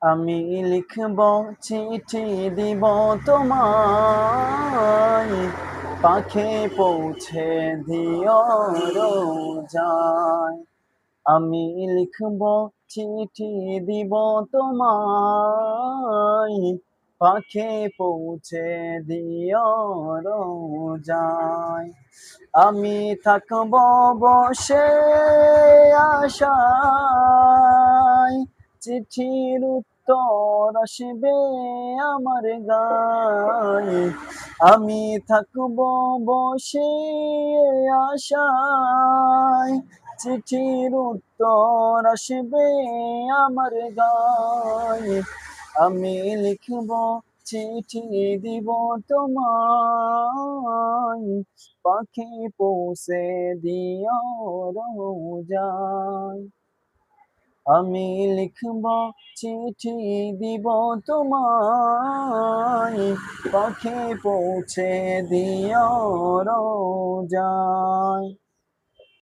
আমি লিখব চিঠি দিব তোমায়, পাখি পৌঁছে দিও রোজায়। আমি লিখব চিঠি দিব তোমায়, পাখি পৌঁছে দিও রোজায়। আমি থাকব বসে আশায়, চিঠির উত্তর আসবে আমার গায়ে। আমি থাকব বসে আশায়, চিঠির উত্তর আসবে আমার গায়ে। আমি লিখব চিঠি দিব তোমায়, পাখি পৌঁছে দিও রোজায়। আমি লিখব চিঠি দিব তোমায়, পাখি পৌঁছে দিও রোজায়।